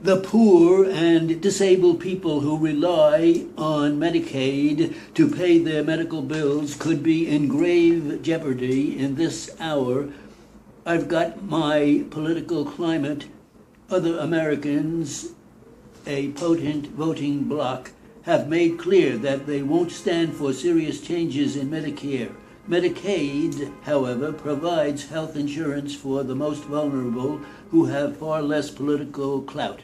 The poor and disabled people who rely on Medicaid to pay their medical bills could be in grave jeopardy in this hour. I've got my political climate. Other Americans, a potent voting bloc, have made clear that they won't stand for serious changes in Medicare. Medicaid, however, provides health insurance for the most vulnerable who have far less political clout.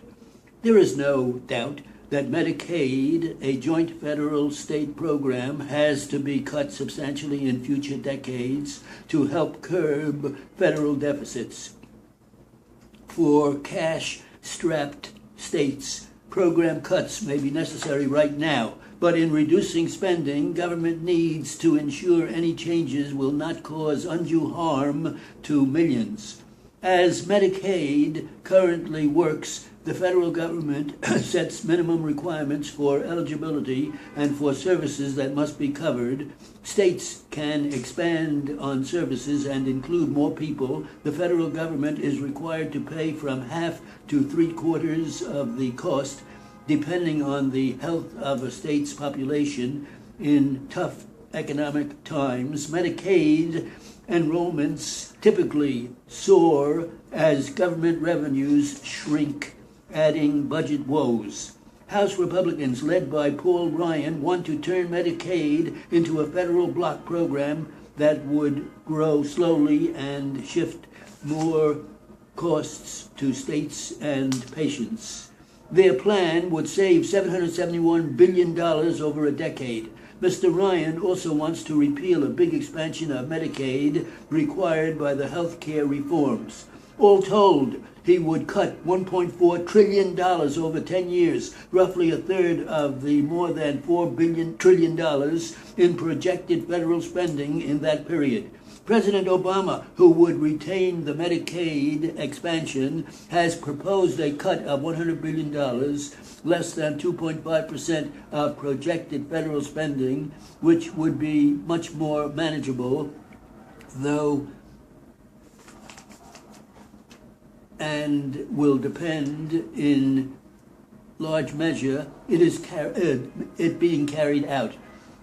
There is no doubt that Medicaid, a joint federal-state program, has to be cut substantially in future decades to help curb federal deficits. For cash-strapped states, program cuts may be necessary right now, but in reducing spending, government needs to ensure any changes will not cause undue harm to millions. As Medicaid currently works, the federal government sets minimum requirements for eligibility and for services that must be covered. States can expand on services and include more people. The federal government is required to pay from half to 3/4 of the cost, depending on the health of a state's population. In tough economic times, Medicaid enrollments typically soar as government revenues shrink, adding budget woes. House Republicans, led by Paul Ryan, want to turn Medicaid into a federal block program that would grow slowly and shift more costs to states and patients. Their plan would save $771 billion over a decade. Mr. Ryan also wants to repeal a big expansion of Medicaid required by the health care reforms. All told, he would cut $1.4 trillion over 10 years, roughly a third of the more than $4 trillion in projected federal spending in that period. President Obama, who would retain the Medicaid expansion, has proposed a cut of $100 billion, less than 2.5% of projected federal spending, which would be much more manageable, though, and will depend in large measure it being carried out.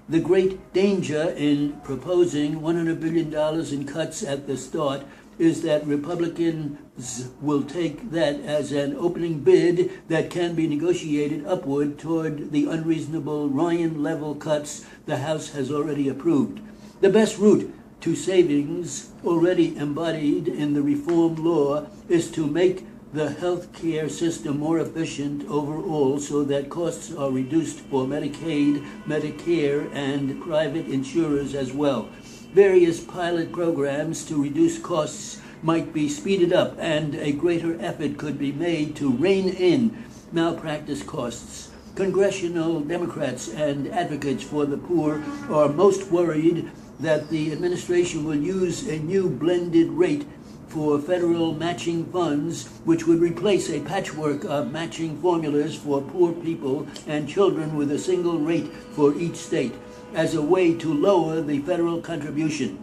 The great danger in proposing $100 billion in cuts at the start is that Republicans will take that as an opening bid that can be negotiated upward toward the unreasonable Ryan-level cuts the House has already approved. The best route to savings already embodied in the reform law is to make the health care system more efficient overall so that costs are reduced for Medicaid, Medicare, and private insurers as well. Various pilot programs to reduce costs might be speeded up, and a greater effort could be made to rein in malpractice costs. Congressional Democrats and advocates for the poor are most worried that the administration will use a new blended rate for federal matching funds, which would replace a patchwork of matching formulas for poor people and children with a single rate for each state, as a way to lower the federal contribution.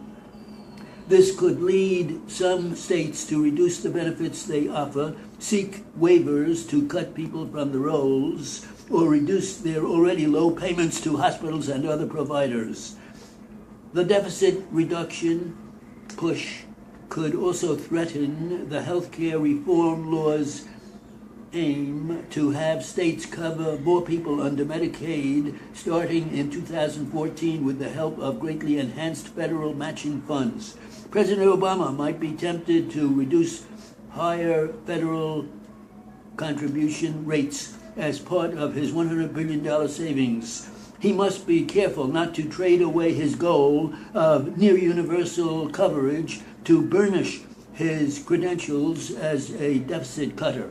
This could lead some states to reduce the benefits they offer, seek waivers to cut people from the rolls, or reduce their already low payments to hospitals and other providers. The deficit reduction push could also threaten the health care reform law's aim to have states cover more people under Medicaid starting in 2014 with the help of greatly enhanced federal matching funds. President Obama might be tempted to reduce higher federal contribution rates as part of his $100 billion savings. He must be careful not to trade away his goal of near universal coverage to burnish his credentials as a deficit cutter.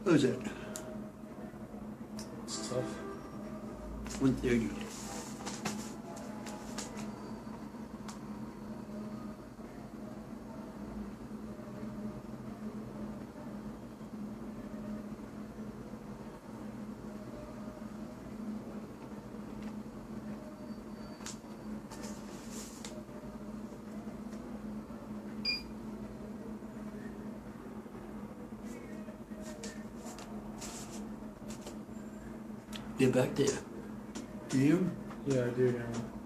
What was it? It's tough. 1:30. get back there. Do you? Yeah, I do now.